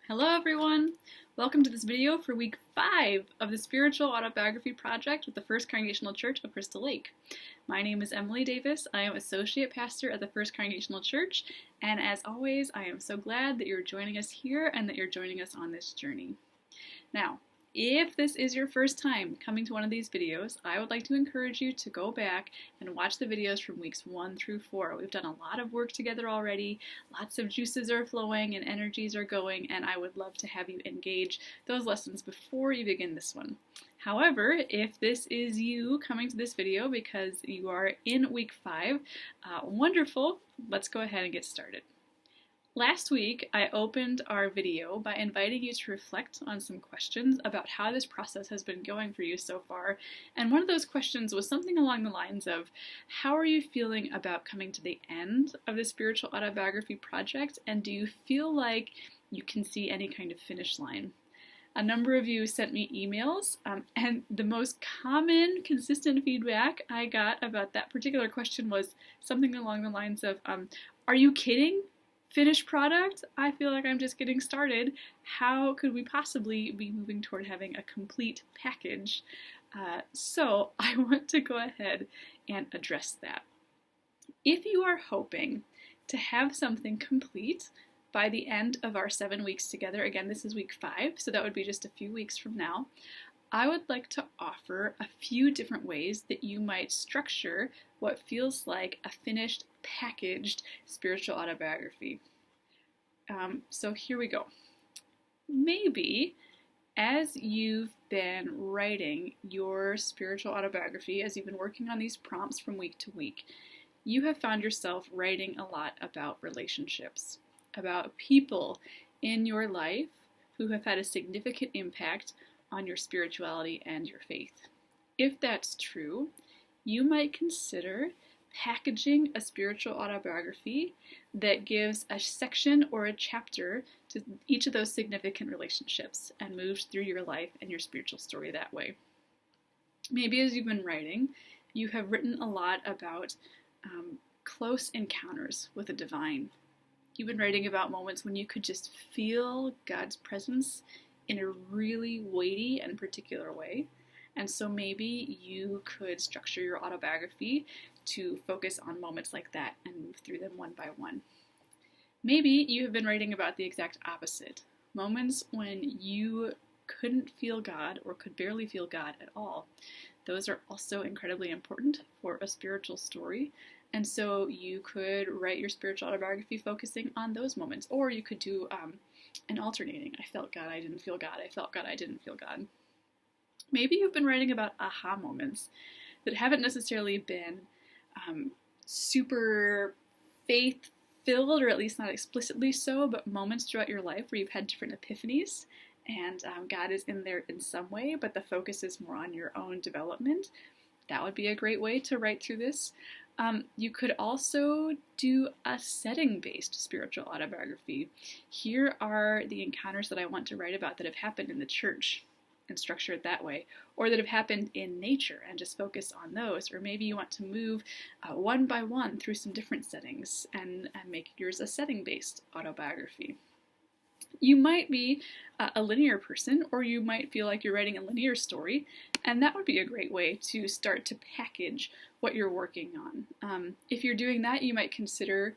Hello everyone! Welcome to this video for week 5 of the Spiritual Autobiography Project with the First Congregational Church of Crystal Lake. My name is Emily Davis. I am Associate Pastor at the First Congregational Church, and as always, I am so glad that you're joining us here and that you're joining us on this journey. Now, if this is your first time coming to one of these videos, I would like to encourage you to go back and watch the videos from weeks 1 through 4. We've done a lot of work together already, lots of juices are flowing and energies are going, and I would love to have you engage those lessons before you begin this one. However, if this is you coming to this video because you are in week 5, wonderful, let's go ahead and get started. Last week, I opened our video by inviting you to reflect on some questions about how this process has been going for you so far, and one of those questions was something along the lines of, how are you feeling about coming to the end of the Spiritual Autobiography Project, and do you feel like you can see any kind of finish line? A number of you sent me emails, and the most common, consistent feedback I got about that particular question was something along the lines of, are you kidding? Finished product? I feel like I'm just getting started. How could we possibly be moving toward having a complete package? So I want to go ahead and address that. If you are hoping to have something complete by the end of our 7 weeks together, again, this is week 5, so that would be just a few weeks from now, I would like to offer a few different ways that you might structure what feels like a finished, packaged spiritual autobiography. So here we go. Maybe as you've been writing your spiritual autobiography, as you've been working on these prompts from week to week, you have found yourself writing a lot about relationships, about people in your life who have had a significant impact on your spirituality and your faith. If that's true, you might consider packaging a spiritual autobiography that gives a section or a chapter to each of those significant relationships and moves through your life and your spiritual story that way. Maybe as you've been writing, you have written a lot about close encounters with the divine. You've been writing about moments when you could just feel God's presence in a really weighty and particular way. And so maybe you could structure your autobiography to focus on moments like that and move through them one by one. Maybe you have been writing about the exact opposite, moments when you couldn't feel God or could barely feel God at all. Those are also incredibly important for a spiritual story. And so you could write your spiritual autobiography focusing on those moments. Or you could do an alternating, I felt God, I didn't feel God, I felt God, I didn't feel God. Maybe you've been writing about aha moments that haven't necessarily been super faith-filled, or at least not explicitly so, but moments throughout your life where you've had different epiphanies, and God is in there in some way, but the focus is more on your own development. That would be a great way to write through this. You could also do a setting-based spiritual autobiography. Here are the encounters that I want to write about that have happened in the church, and structure it that way, or that have happened in nature and just focus on those. Or maybe you want to move one by one through some different settings and make yours a setting-based autobiography. You might be a linear person, or you might feel like you're writing a linear story, and that would be a great way to start to package what you're working on. If you're doing that, you might consider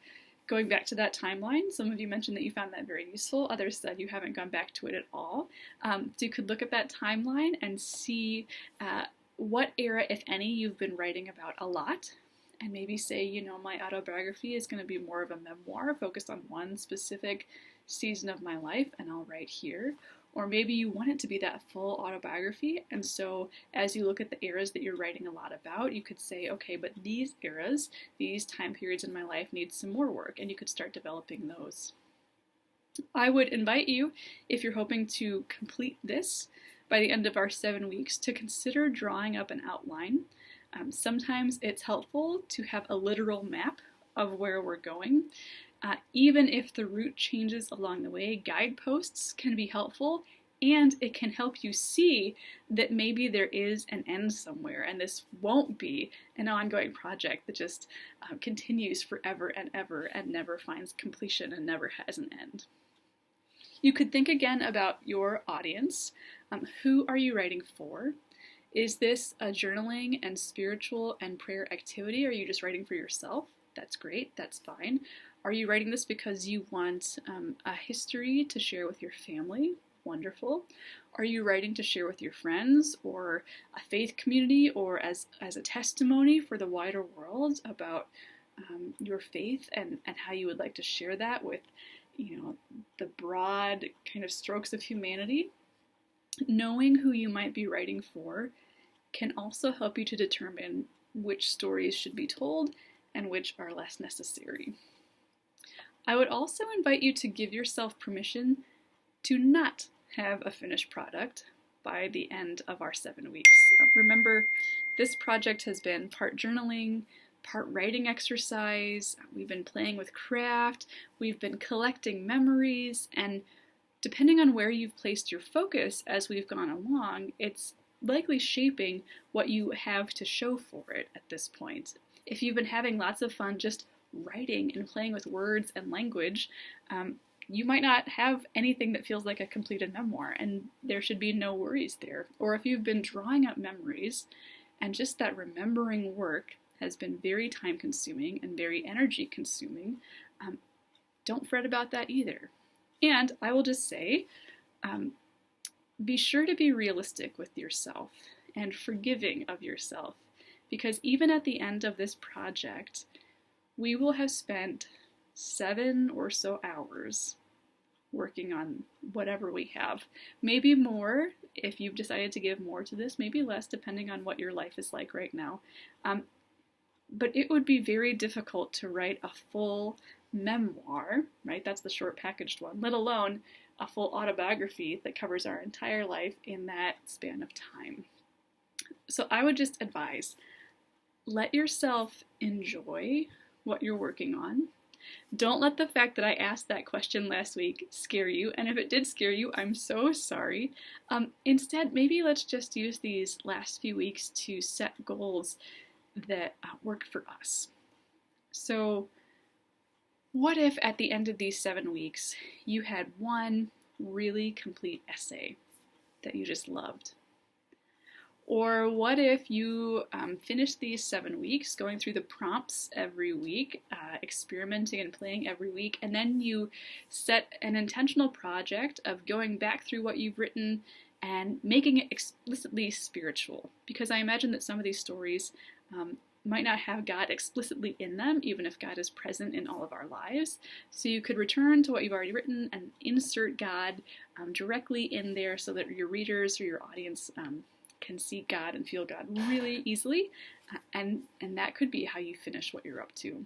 going back to that timeline. Some of you mentioned that you found that very useful. Others said you haven't gone back to it at all. So you could look at that timeline and see what era, if any, you've been writing about a lot. And maybe say, my autobiography is going to be more of a memoir focused on one specific season of my life, and I'll write here. Or maybe you want it to be that full autobiography, and so as you look at the eras that you're writing a lot about, you could say, okay, but these eras, these time periods in my life need some more work, and you could start developing those. I would invite you, if you're hoping to complete this by the end of our 7 weeks, to consider drawing up an outline. Sometimes it's helpful to have a literal map of where we're going. Even if the route changes along the way, guideposts can be helpful, and it can help you see that maybe there is an end somewhere, and this won't be an ongoing project that just continues forever and ever and never finds completion and never has an end. You could think again about your audience. Who are you writing for? Is this a journaling and spiritual and prayer activity? Or are you just writing for yourself? That's great, that's fine. Are you writing this because you want a history to share with your family? Wonderful. Are you writing to share with your friends or a faith community or as a testimony for the wider world about your faith and how you would like to share that with, the broad kind of strokes of humanity? Knowing who you might be writing for can also help you to determine which stories should be told and which are less necessary. I would also invite you to give yourself permission to not have a finished product by the end of our 7 weeks. Remember, this project has been part journaling, part writing exercise, we've been playing with craft, we've been collecting memories, and depending on where you've placed your focus as we've gone along, it's likely shaping what you have to show for it at this point. If you've been having lots of fun just writing and playing with words and language, you might not have anything that feels like a completed memoir, and there should be no worries there. Or if you've been drawing up memories, and just that remembering work has been very time-consuming and very energy-consuming, don't fret about that either. And I will just say, be sure to be realistic with yourself and forgiving of yourself, because even at the end of this project, we will have spent 7 or so hours working on whatever we have. Maybe more if you've decided to give more to this, maybe less depending on what your life is like right now. But it would be very difficult to write a full memoir, right? That's the short packaged one, let alone a full autobiography that covers our entire life in that span of time. So I would just advise, let yourself enjoy what you're working on. Don't let the fact that I asked that question last week scare you, and if it did scare you, I'm so sorry. Instead, maybe let's just use these last few weeks to set goals that work for us. So what if at the end of these 7 weeks you had one really complete essay that you just loved? Or what if you finished these 7 weeks going through the prompts every week, experimenting and playing every week, and then you set an intentional project of going back through what you've written and making it explicitly spiritual? Because I imagine that some of these stories might not have God explicitly in them, even if God is present in all of our lives. So you could return to what you've already written and insert God directly in there so that your readers or your audience can see God and feel God really easily, and that could be how you finish what you're up to.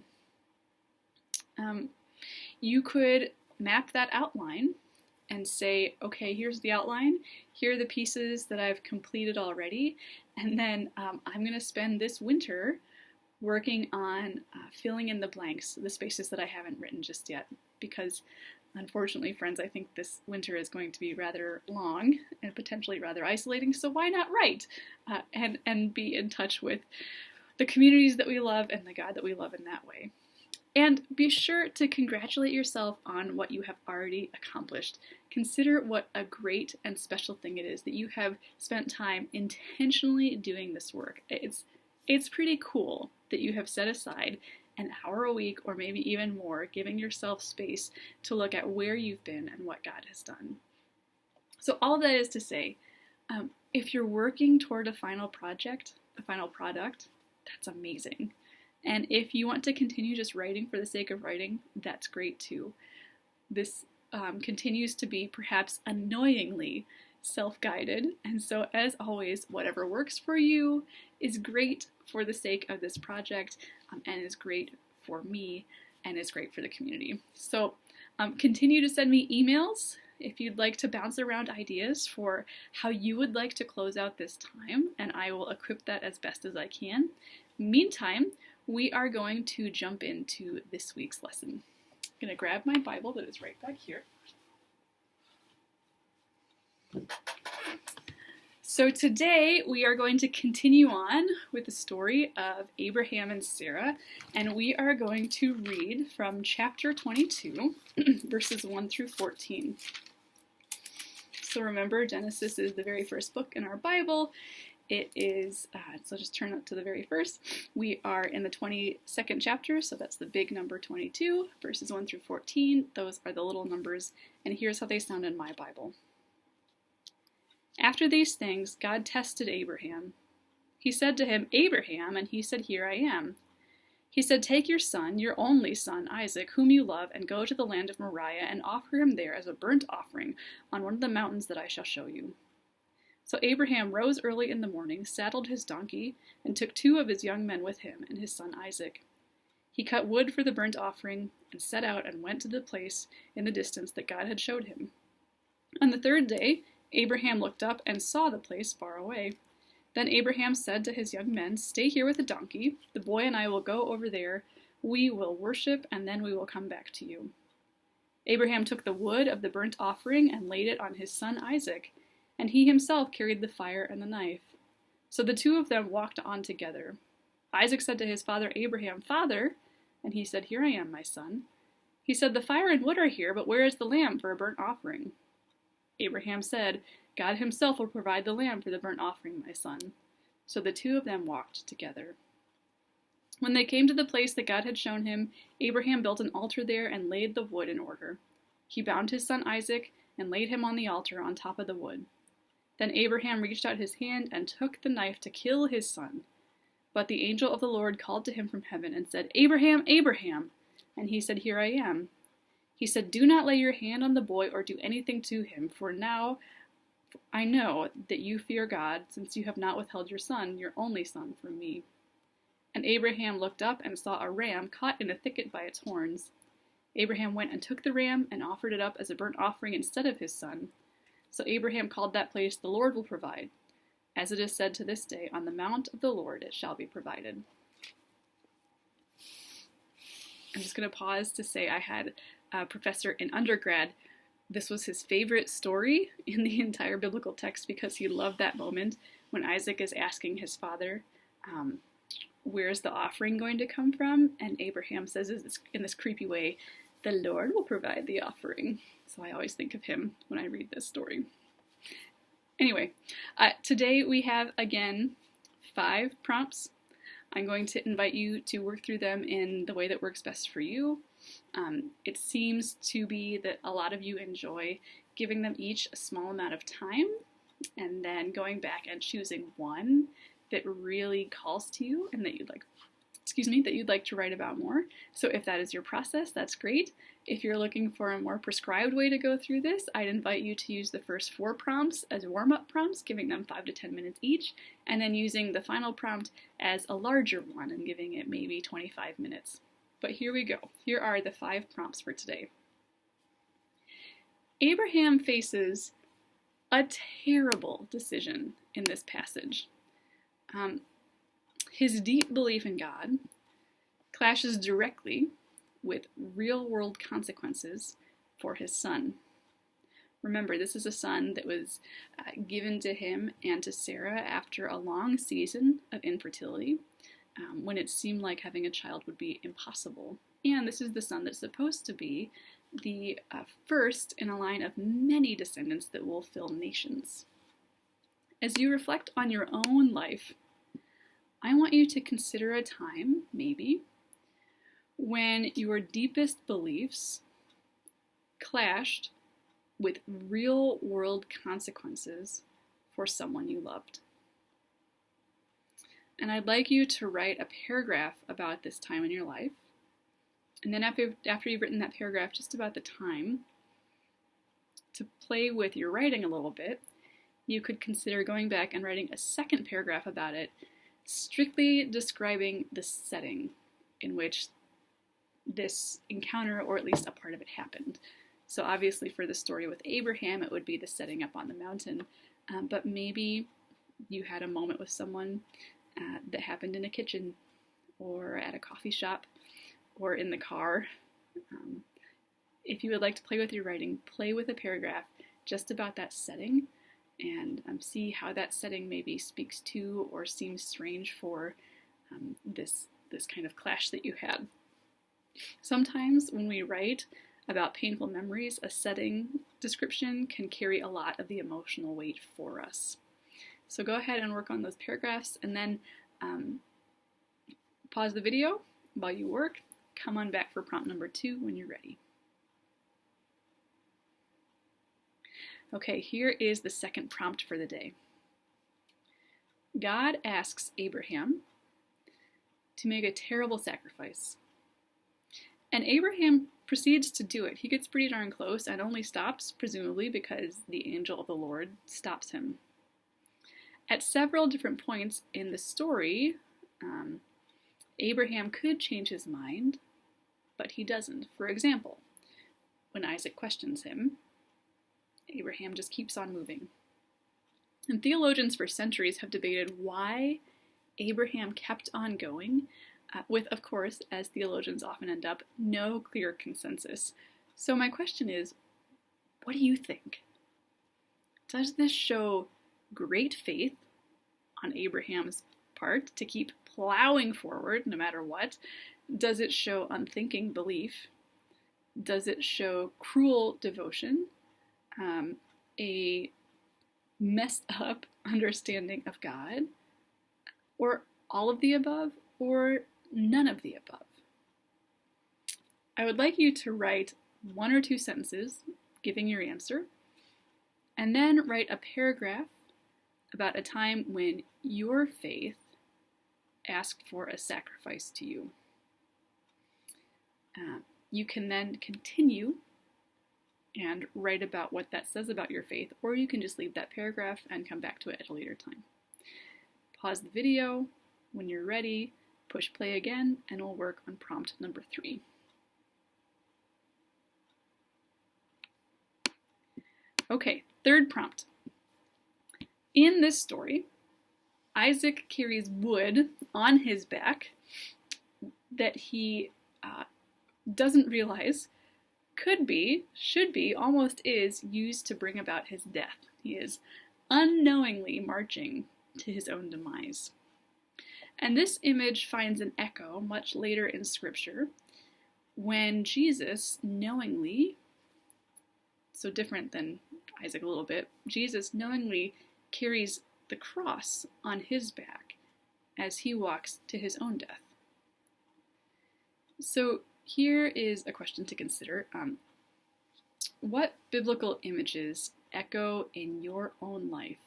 You could map that outline and say, okay, here's the outline, here are the pieces that I've completed already, and then I'm going to spend this winter working on filling in the blanks, the spaces that I haven't written just yet, because unfortunately, friends, I think this winter is going to be rather long and potentially rather isolating, so why not write and be in touch with the communities that we love and the God that we love in that way. And be sure to congratulate yourself on what you have already accomplished. Consider what a great and special thing it is that you have spent time intentionally doing this work. It's pretty cool that you have set aside an hour a week, or maybe even more, giving yourself space to look at where you've been and what God has done. So all that is to say, if you're working toward a final project, a final product, that's amazing. And if you want to continue just writing for the sake of writing, that's great too. This continues to be perhaps annoyingly self-guided, and so as always, whatever works for you is great for the sake of this project, and is great for me, and is great for the community. So continue to send me emails if you'd like to bounce around ideas for how you would like to close out this time, and I will equip that as best as I can. Meantime, we are going to jump into this week's lesson. I'm going to grab my Bible that is right back here. So today we are going to continue on with the story of Abraham and Sarah, and we are going to read from chapter 22, verses 1 through 14. So remember, Genesis is the very first book in our Bible. It is, so just turn up to the very first. We are in the 22nd chapter, so that's the big number 22, verses 1 through 14. Those are the little numbers, and here's how they sound in my Bible. After these things, God tested Abraham. He said to him, "Abraham," and he said, "Here I am." He said, "Take your son, your only son, Isaac, whom you love, and go to the land of Moriah and offer him there as a burnt offering on one of the mountains that I shall show you." So Abraham rose early in the morning, saddled his donkey, and took 2 of his young men with him and his son Isaac. He cut wood for the burnt offering and set out and went to the place in the distance that God had showed him. On the 3rd day, Abraham looked up and saw the place far away. Then Abraham said to his young men, "Stay here with the donkey. The boy and I will go over there. We will worship, and then we will come back to you." Abraham took the wood of the burnt offering and laid it on his son Isaac, and he himself carried the fire and the knife. So the 2 of them walked on together. Isaac said to his father Abraham, "Father," and he said, "Here I am, my son." He said, "The fire and wood are here, but where is the lamb for a burnt offering?" Abraham said, "God himself will provide the lamb for the burnt offering, my son." So the 2 of them walked together. When they came to the place that God had shown him, Abraham built an altar there and laid the wood in order. He bound his son Isaac and laid him on the altar on top of the wood. Then Abraham reached out his hand and took the knife to kill his son. But the angel of the Lord called to him from heaven and said, "Abraham, Abraham!" And he said, "Here I am." He said, "Do not lay your hand on the boy or do anything to him, for now I know that you fear God, since you have not withheld your son, your only son, from me." And Abraham looked up and saw a ram caught in a thicket by its horns. Abraham went and took the ram and offered it up as a burnt offering instead of his son. So Abraham called that place, "The Lord will provide." As it is said to this day, "On the mount of the Lord it shall be provided." I'm just going to pause to say I had a professor in undergrad. This was his favorite story in the entire biblical text because he loved that moment when Isaac is asking his father, where's the offering going to come from? And Abraham says in this creepy way, "The Lord will provide the offering." So I always think of him when I read this story. Anyway, today we have, again, 5 prompts. I'm going to invite you to work through them in the way that works best for you. It seems to be that a lot of you enjoy giving them each a small amount of time and then going back and choosing one that really calls to you and that you'd like to write about more. So if that is your process, that's great. If you're looking for a more prescribed way to go through this, I'd invite you to use the first 4 prompts as warm-up prompts, giving them 5 to 10 minutes each, and then using the final prompt as a larger one and giving it maybe 25 minutes. But here we go. Here are the 5 prompts for today. Abraham faces a terrible decision in this passage. His deep belief in God clashes directly with real-world consequences for his son. Remember, this is a son that was given to him and to Sarah after a long season of infertility, when it seemed like having a child would be impossible. And this is the son that's supposed to be the first in a line of many descendants that will fill nations. As you reflect on your own life, I want you to consider a time, maybe, when your deepest beliefs clashed with real-world consequences for someone you loved. And I'd like you to write a paragraph about this time in your life. And then after you've written that paragraph just about the time, to play with your writing a little bit, you could consider going back and writing a second paragraph about it, strictly describing the setting in which this encounter, or at least a part of it, happened. So obviously for the story with Abraham, it would be the setting up on the mountain, but maybe you had a moment with someone that happened in a kitchen, or at a coffee shop, or in the car. If you would like to play with your writing, play with a paragraph just about that setting, and see how that setting maybe speaks to or seems strange for this kind of clash that you had. Sometimes when we write about painful memories, a setting description can carry a lot of the emotional weight for us. So go ahead and work on those paragraphs, and then pause the video while you work. Come on back for prompt number 2 when you're ready. Okay, here is the second prompt for the day. God asks Abraham to make a terrible sacrifice. And Abraham proceeds to do it. He gets pretty darn close and only stops, presumably, because the angel of the Lord stops him. At several different points in the story, Abraham could change his mind, but he doesn't. For example, when Isaac questions him, Abraham just keeps on moving. And theologians for centuries have debated why Abraham kept on going, with, of course, as theologians often end up, no clear consensus. So my question is, what do you think? Does this show great faith on Abraham's part to keep plowing forward no matter what? Does it show unthinking belief? Does it show cruel devotion? A messed up understanding of God? Or all of the above? Or none of the above? I would like you to write 1 or 2 sentences giving your answer, and then write a paragraph about a time when your faith asked for a sacrifice to you. You can then continue and write about what that says about your faith, or you can just leave that paragraph and come back to it at a later time. Pause the video. When you're ready, push play again, and we'll work on prompt number 3. Okay, third prompt. In this story, Isaac carries wood on his back that he doesn't realize could be, should be, almost is used to bring about his death. He is unknowingly marching to his own demise. And this image finds an echo much later in Scripture when Jesus knowingly, so different than Isaac a little bit, Jesus knowingly carries the cross on his back as he walks to his own death. So here is a question to consider. What biblical images echo in your own life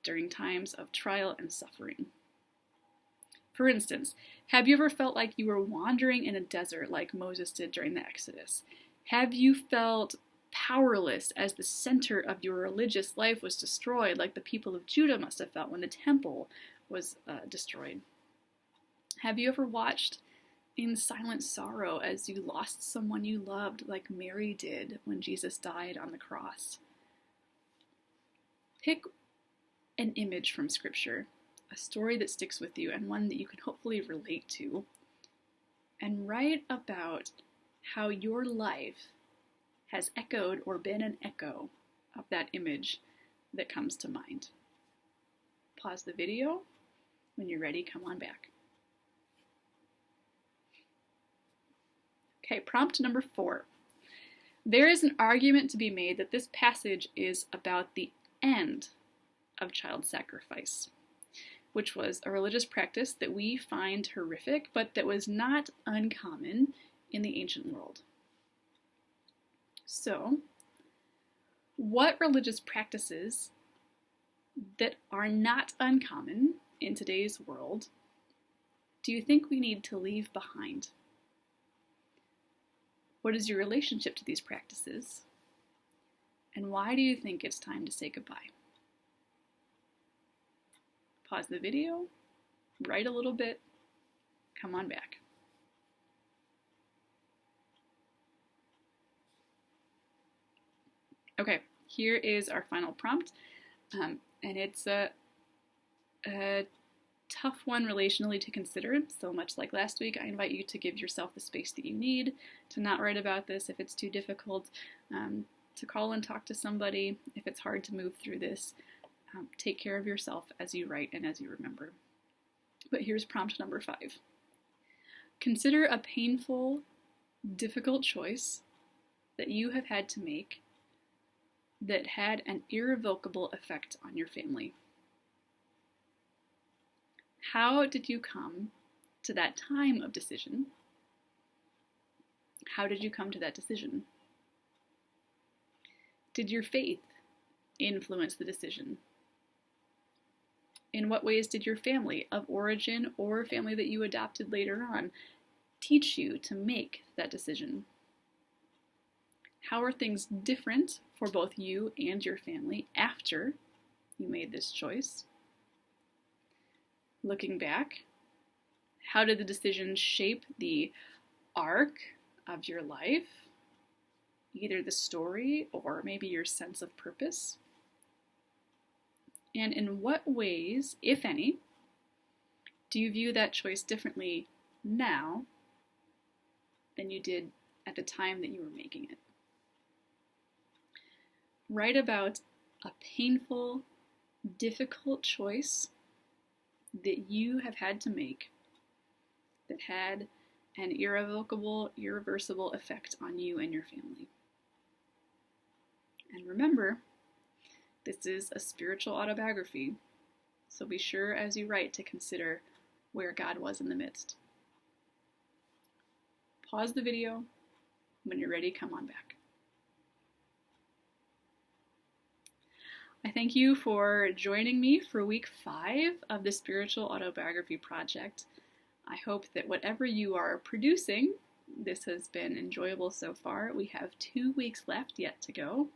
during times of trial and suffering? For instance, have you ever felt like you were wandering in a desert like Moses did during the Exodus? Have you felt powerless as the center of your religious life was destroyed, like the people of Judah must have felt when the temple was destroyed? Have you ever watched in silent sorrow as you lost someone you loved, like Mary did when Jesus died on the cross? Pick an image from Scripture, a story that sticks with you, and one that you can hopefully relate to, and write about how your life has echoed or been an echo of that image that comes to mind. Pause the video. When you're ready, come on back. Okay, prompt number 4. There is an argument to be made that this passage is about the end of child sacrifice, which was a religious practice that we find horrific, but that was not uncommon in the ancient world. So, what religious practices that are not uncommon in today's world do you think we need to leave behind? What is your relationship to these practices? And why do you think it's time to say goodbye? Pause the video, write a little bit, come on back. Okay, here is our final prompt, and it's a tough one relationally to consider. So much like last week, I invite you to give yourself the space that you need, to not write about this if it's too difficult, to call and talk to somebody if it's hard to move through this. Take care of yourself as you write and as you remember. But here's prompt number 5. Consider a painful, difficult choice that you have had to make that had an irrevocable effect on your family? How did you come to that time of decision? How did you come to that decision? Did your faith influence the decision? In what ways did your family of origin or family that you adopted later on teach you to make that decision? How are things different for both you and your family after you made this choice? Looking back, how did the decision shape the arc of your life? Either the story or maybe your sense of purpose? And in what ways, if any, do you view that choice differently now than you did at the time that you were making it? Write about a painful, difficult choice that you have had to make that had an irrevocable, irreversible effect on you and your family. And remember, this is a spiritual autobiography, so be sure as you write to consider where God was in the midst. Pause the video. When you're ready, come on back. I thank you for joining me for week 5 of the Spiritual Autobiography Project. I hope that whatever you are producing, this has been enjoyable so far. We have 2 weeks left yet to go.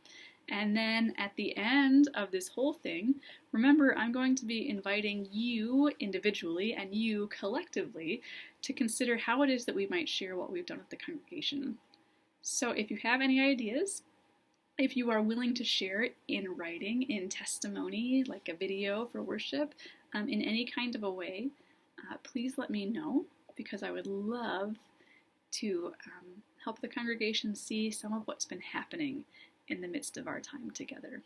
And then at the end of this whole thing, remember, I'm going to be inviting you individually and you collectively to consider how it is that we might share what we've done with the congregation. So if you have any ideas, if you are willing to share it in writing, in testimony, like a video for worship, in any kind of a way, please let me know, because I would love to help the congregation see some of what's been happening in the midst of our time together.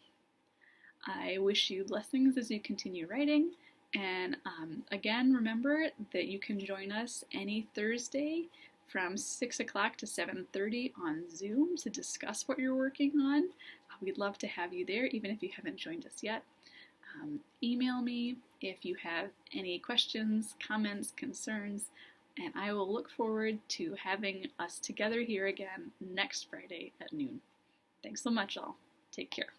I wish you blessings as you continue writing, and again, remember that you can join us any Thursday from 6 o'clock to 7:30 on Zoom to discuss what you're working on. We'd love to have you there, even if you haven't joined us yet. Email me if you have any questions, comments, concerns, and I will look forward to having us together here again next Friday at noon. Thanks so much, all. Take care.